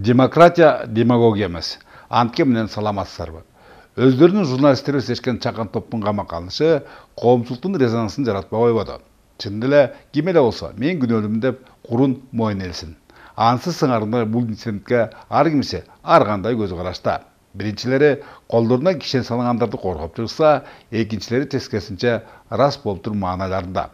Demokratiya демагогия эмес. Антке менен саламатсыздарбы. Өздөрүнүн журналисттери сечкен чакан топтун камакка алынышы коомчулуктун резонансын жаратпай койбоду. Чындап эле ким эле болсо мен күнөөлүүмүн деп курун моюн элсин. Ансыз сыңарында бул инцидентке ар кимсе ар кандай көз карашта. Биринчилери колдоруна кишен салынгандарды коргоп чыкса, экинчилери тескерисинче рас болуп тур маанайларында.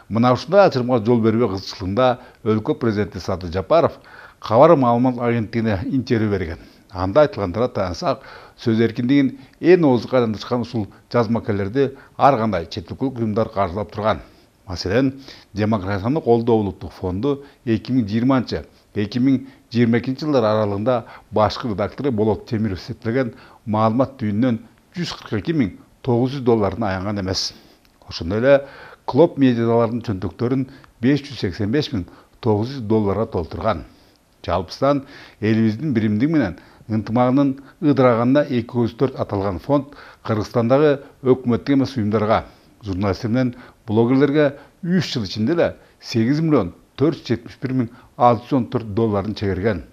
Мына ушундай ачырымга жол бербөө кызыкчылыгында өлкө президенти Садыр Жапаров Кабар маалымат агенттигине интервью берген. Анда айтылгандара таянсак, сөз эркиндигин эң озук айландырышкан ушул жазмакерлерди ар кандай чет өлкөлүк уюмдар каржылап турган. Маселен, демократияны колдоо улуттук фонду 2020-2022 жылдар аралыгында башкы редактору Болот Темиров эсептеген маалымат түйүнүнөн $142.900 аянган эмес. Ошондой эле Клоп медиалардын чөнтөктөрүн $585.900 толтурган. Жалпысынан элибиздин биримдиги менен ынтымагынын ыдыраганына 204 аталган фонд Кыргызстандагы өкмөттүк эмес уюмдарга, журналисттер менен блогерлерге 3 жыл ичинде эле $8.471.614 чегерген.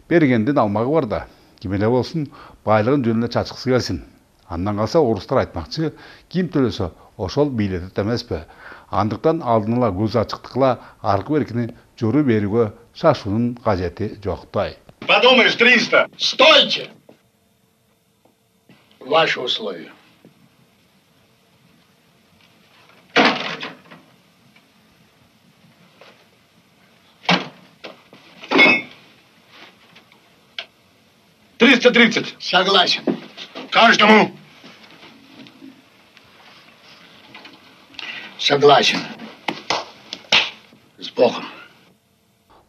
Бергендин алмагы бар да, ким эле болсун байлыгын жөнүнө чачкысы келсин. Андан калса орустар айтмакчы, ким төлөсө ошол бийлетет эмеспи. Андыктан алдын ала көз ачыктыкла аркы беркини жору берүүгө шашуунун кажети жоктой. Подумаешь, 300. Стойте! Ваши условия. $330. Согласен. Каждому. Согласен. С Богом.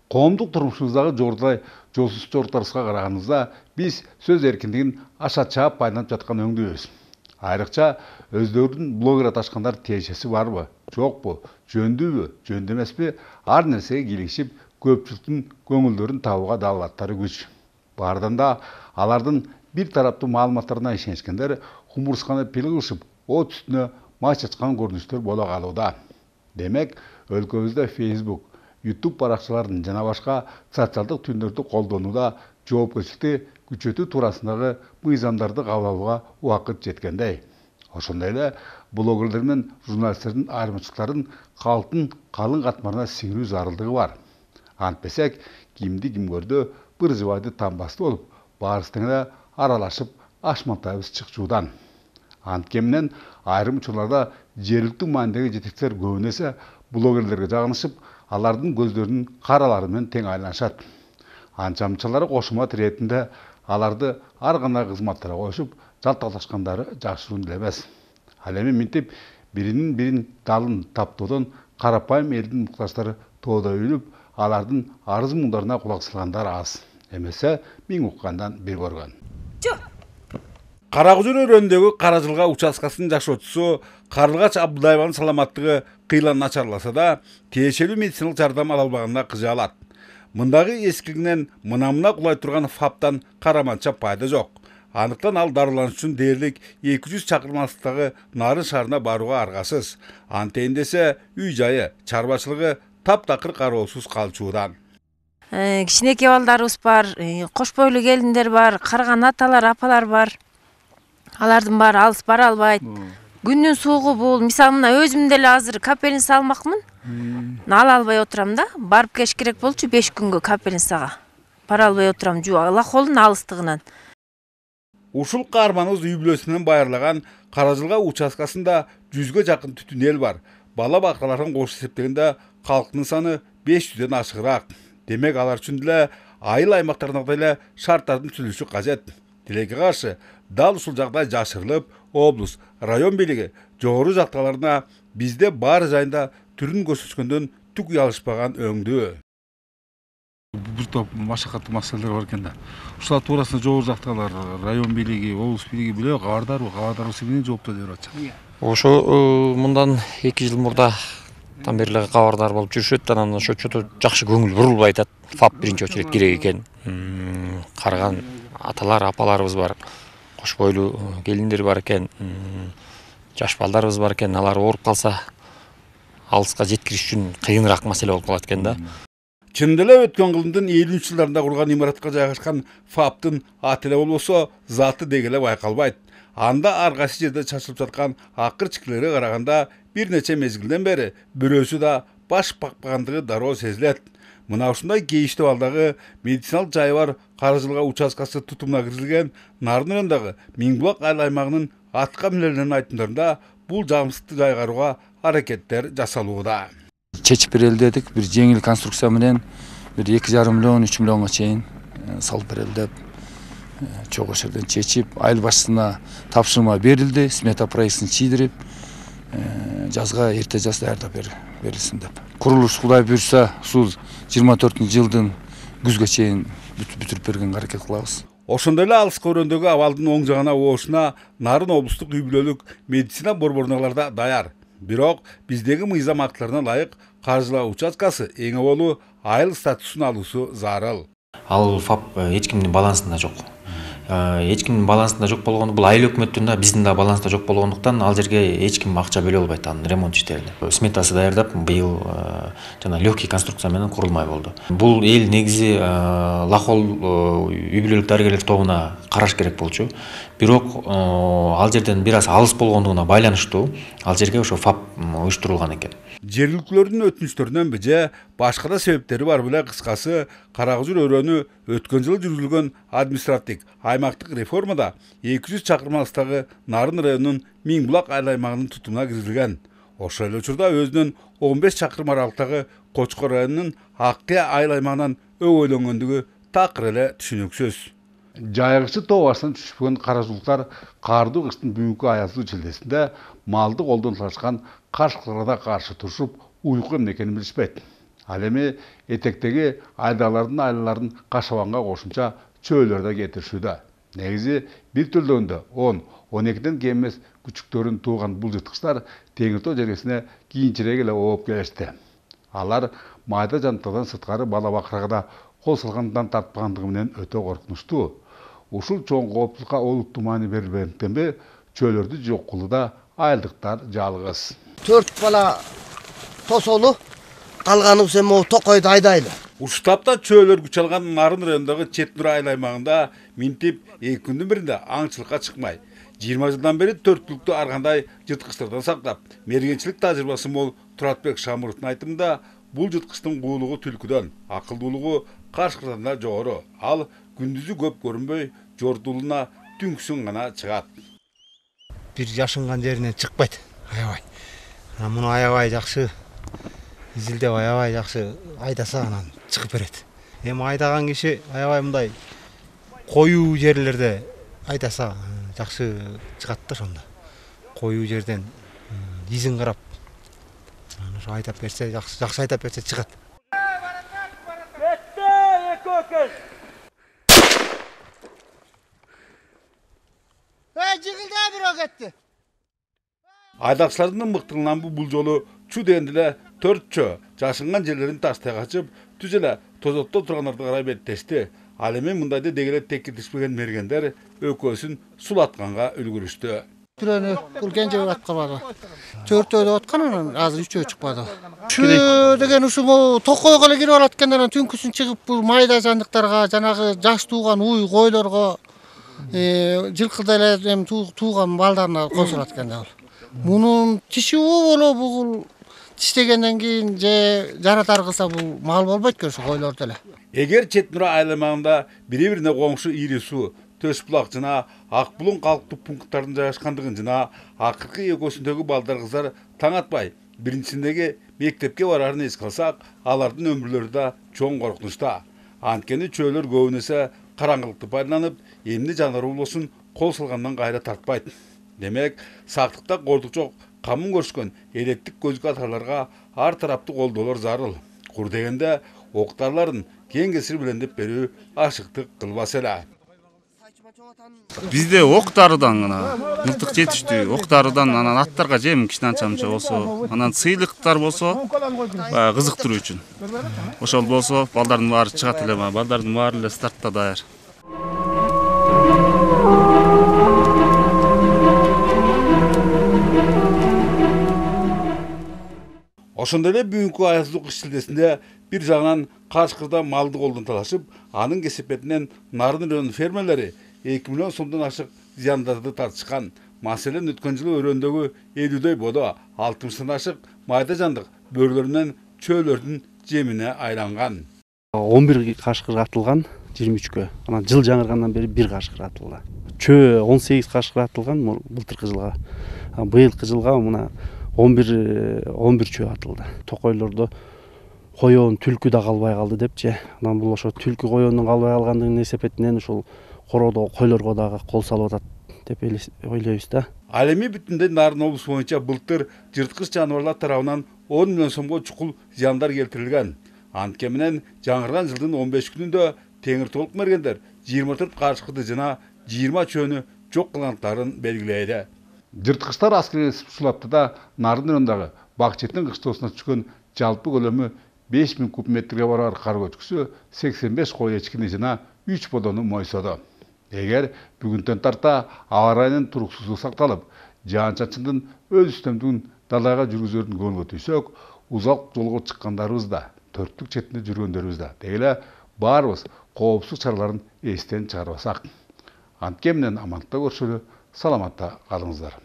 Коомдук турмушубуздагы жордай жолсуз жортарыска караганыбызда биз сөз эркиндигин аша чаап пайдаланып жаткан өңдүүбүз. Айрыкча өздөрүнүн блогер аташкандар тиешеси барбы, жокпу, жөндүүбү, жөндүү эмеспи, ар нерсеге кийлигишип көпчүлүктүн көңүлдөрүн табууга далбаттары күч. Баардан да алардын бир тараптуу маалыматтарына ишенишкендер кумурсканы пил кылышып, от үстүнө май чачкан көрүнүштөр боло калууда. Демек, өлкөбүздө Facebook, YouTube баракчаларын жана башка социалдык түндөрдү колдонууда жоопкерчиликти күчөтүү туурасындагы мыйзамдарды кабыл алууга убакыт жеткендей. Ошондой эле блогерлер менен журналисттердин айырмачылыктарын калктын калың катмарына сиңирүү зарылдыгы бар. Антпесек, кимди ким көрдү, бир жыбайды тамбасты болуп, баарыбыз тең эле аралашып, ашмантайбыз чыкчуудан. Антке менен айрым учурларда жергиликтүү маанидеги жетекчилер көбүн эсе блогерлерге жагынышып, алардын көздөрүнүн каралары менен тең айланышат. Анча-мынчалары кошумат иретинде аларды ар кандай кызматтарга коюшуп, жалтакташкандары жашыруун деле эмес. Ал эми минтип биринин бирин далын таптоодон карапайым элдин муктаждары тоодо үйүлүп, алардын арыз муңдарына кулак салгандар аз. Эмесе миң уккандан бир көргөн. Каракөзөр өрөөнүндөгү Кара Жылга участкасынын жашоочусу Карлыгач Абдулаеванын саламаттыгы кыйла начарласа да, тиешелүү медициналык жардам ала албаганына кыжаалат. Мындагы эскилигинен мына кулай турган ФАПтан караманча пайда жок. Андыктан ал дарыланыш үчүн дээрлик 200 чакырым алыстагы Нарын шаарына барууга аргасыз. Антейин десе, үй жайы, чарбачылыгы таптакыр кароосуз калчуудан. Кичинекей балдарыбыз бар, кош бойлуу келиндер бар, карыган аталар, апалар бар. Алардын баары алыс бара албайт. Күндүн суугу бул, мисалы мына өзүм деле азыр капельница алмакмын. Ала албай отурам да. Барып кеш керек болчу 5 күнгө капельницага. Бара албай отурам, лахолдун алыстыгынан. Ушул каарманыбыз үй бүлөсүнөн байырлаган Кара Жылга участкасында 100ге жакын түтүн эл бар. Бала бакаларын кош эсептегенде калктын саны 500дөн ашыгыраак. Демек алар үчүн деле айыл аймактардагы эле шарттардын түзүлүшү кажет. Тилекке каршы дал ушул жагдай жашырылып, облус, район бийлиги жогору жакталарына бизде баары жайында түрүн көрсөткөндөн түк уялышпаган өңдүү. Бир топ машакаттуу маселелер бар экен да. Ушулар туурасында жогору жактагылар, район бийлиги, облус бийлиги биле кабардарбы, кабардарбысы эмне жооптор берип атышат? Ошо мындан 2 жыл мурда там бери кабардар болуп жүрүшөт, анан ошо чото жакшы көңүл бурулбай атат. ФАП биринчи очередь керек экен. Карыган аталар, апаларыбыз бар. Кош бойлуу келиндер бар экен. Жаш балдарыбыз бар экен. Алар ооруп калса, алыска жеткириш үчүн кыйыныраак маселе болуп калат экен да. Чындап эле өткөн кылымдын 50 жылдарында курган имаратка жайгашкан ФАПтын аты эле болбосо, заты деги эле байкалбайт. Анда ар кайсы жерде чачылып жаткан акыр-чикилерге караганда бир нече мезгилден бери бирөөсү да баш бакпагандыгы дароо сезилет. Мына ушундай кейиштүү балдагы медициналык жайы бар Каражылга участкасы тутумуна киргизилген Нарын районундагы Миңбулак айыл аймагынын атка минерлеринин айтымдарында бул жамсыкты жайгарууга аракеттер жасалууда. Чечип берелдедик, бир жеңил конструкция менен бир 2,5 миллион 3 миллионго чейин салып берелдеп, чогуу жерден чечип, айыл башчысына тапшырма берилди, смета проектин чийдирип, жазга эрте жаз даярдап берилсин деп. Курулуш Кудай буйрса, ушул 24-жылдын күзгө чейин бүтүрүп бергенге аракет кылабыз. Ошондой эле алыс көрөндөгү абалдын оң жагына оошуна Нарын облустук үй-бүлөлүк медицина борборуналар да даяр. Бирок биздеги мыйзам актыларына ылайык Каражылга участкасы эң абалы айыл статусун алуусу зарыл. Ал ФАП эч кимдин балансында жок. Эч кимдин балансында жок болгону, бул айыл өкмөттүн да биздин да балансында жок болгондуктан ал жерге эч ким акча бөлө албайт анын ремонт иштерине. Сметасы даярдап, быйыл жана легкий конструкция менен курулмай болду. Бул эл негизи Лахол үй-бүлөлүк дарыгерлер тобуна караш керек болчу. Бирок ал жерден бир аз алыс болгондугуна байланыштуу ал жерге ошо ФАП уюштурулган экен. Жергиликтүүлөрдүн өтүнүчтөрүнөн беже башка да себептери бар беле. Кыскасы, Карагызыр өрөөнү өткөн жылы жүргүзүлгөн административдик аймактык реформада 200 чакырым алыстагы Нарын районунун Миңбулак айыл аймагынын тутумуна киргизилген. Ошол эле учурда өзүнүн 15 чакырым аралыктагы Кочкор районунун Аккыя айыл аймагынан өгөйлөнгөндүгү такыр эле түшүнүксүз. Жайгысы тоо башынан түшпөгөн каражулуктар кардуу кыштын бүгүнкү аяздуу чилдесинде малды колдон талашкан каршыларга каршы турушуп уйку эмне экенин билишпейт. Ал эми этектеги айдалардын айлаларын Кашабанга кошумча чөөлөр да кетиришүүдө. Негизи бир төлдөгөндө 10-12ден кем эмес күчүктөрүн тууган бул жырткычтар Теңир Тоо жергесине кийинчерээк эле ооп келишти. Алар майда жантадан сырткары бала бакырага да кол салгандан тартпагандыгы менен өтө коркунучтуу. Ушул чоң кооптулукка олуттуу маани берилбегенден чөөлөрдү жок кылууда айылдыктар жалгыз. 4 бала тосолу, калганыбыз эми токойду айдайлы. Ушул тапта чөөлөр күч алган Нарын районундагы Четнура айыл аймагында минтип 2 күндүн биринде аңчылыкка чыкмай, 20 жылдан бери 4 түлүктү ар кандай жырткычтардан сактап, мергенчилик тажрыйбасы мол Туратбек Шамыровдун айтымында бул жырткычтын куулугу түлкүдөн, акылдуулугу каршыдан да жогору. Ал күндүзү көп көрүнбөй, жортуулуна түнкүсүн гана чыгат. Бир жашынган жеринен чыкпайт, аябай. Муну аябай жакшы изилдеп, аябай жакшы айдаса анан чыгып берет. Эми айдаган киши аябай мындай коюу жерлерде айдаса жакшы чыгат да ошондо. Коюу жерден изин карап ошо айдап берсе, жакшы айдап берсе чыгат. Жигилде бирөө кетти. Айдакчылардын мыктылыгынан бул жолу чу дегенде эле 4 чө жашынган жерлерин таштай качып, түз эле тозотто тургандарды карай беттешти. Ал эми мындайды дегеле текиртишпеген мергендер өкөөсүн сулатканга үлгүрүштү. Бирөөнү бул кенже аткарбады. 4 аткан анан азыр 3 чыкпады. Чү деген ушул токойго эле кирип алат экен, анан түнкүсүн чыгып бул майда жандыктарга, жанагы жаш тууган уй койлорго, жылкыда эле эми тууган балдарына кошулат экен да. Мунун тиши боло бул тиштегенден кийин же жаратар кылса бул мал болбойт экен ошо койлордо эле. Эгер Четнура айыл аймагында бири-бирине коңшу Ири суу, Төшбулак жана Акбулун калктуу пункттардын жайгашкандыгын жана акыркы экөөсүндөгү балдар кыздар таң атпай биринчисиндеги мектепке барарын эске алсак, алардын өмүрлөрү да чоң коркунучта. Анткени чөөлөр көбүнесе караңгылыкты пайдаланып, эмне жанар болбосун кол салгандан кайра тартпайт. Демек, сактыкта кордук жок, камын көрүшкөн электик көзгө атарларга ар тараптуу колдоолор зарыл. Кур дегенде октарларын кең кесир билендеп берүү ашыктык кылбас эле. Бизде ок дарыдан гана мылтык жетиштүү, ок дарыдан анан аттарга жем кичинанча болсо, анан сыйлыктар болсо, кызыктыруу үчүн. Ошол болсо, балдардын баары чыгат эле, балдардын баары эле стартта даяр. Ошондой эле бүгүнкү аяздык иш шилдесинде бир жагынан Кашкырда малды колдон талашып, анын кесепетинен Нарын районунун фермерлери 2 миллион сомдон ашык зыяндарды тартышкан. Маселен өткөн жылы өрөөндөгү 50дөй бодо 60-тан ашык майда жандык бөрлөрүнөн чөөлөрдүн жемине айланган. 11 кашкыр атылган 23кө. Анан жыл жаңыргандан бери 1 кашкыр атылды. Чөө 18 кашкыр атылган былтыркы жылга. Быйылкы жылга мына 11 чөө атылды. Токойлордо коёон, түлкү да калбай калды депчи. Анан бул ошо түлкү коёондун калбай калгандыгынын эсепетинен ушул короодогу койлорго дагы кол салып атат деп ойлойбуз да. Ал эми бүтүндөй Нарын облусу боюнча былтыр жырткыч жаныбарлар тарабынан 10 миллион сомго чукул зыяндар келтирилген. Антке менен жаңырган жылдын 15 күнүндө теңир толук мергендер 24 кашкырды жана 20 чөөнү жок кылгандыктарын белгилейди. Жырткычтар аскерге сулаптыда Нарын районундагы Бакчеттин кыштоосуна түшкөн жалпы көлөмү 5000 куб метрге барар кар көчкүсү 85 кой эчкини жана 3 бодону мойсоду. Эгер бүгүнтөн тарта аба ырайынын туруксуздугу сакталып, жаан-чачындын өз үстөмдүгүн далайга жүргүзөрүн көңүлгө түйсөк, узак жолго чыккандарыбыз да, төрттүк четинде жүргөндөрүбүз да, дегеле баарыбыз коопсуздук чараларын эстен чыгарбасак. Антке менен амандыкта көрүшөлү, саламатта калыңыздар.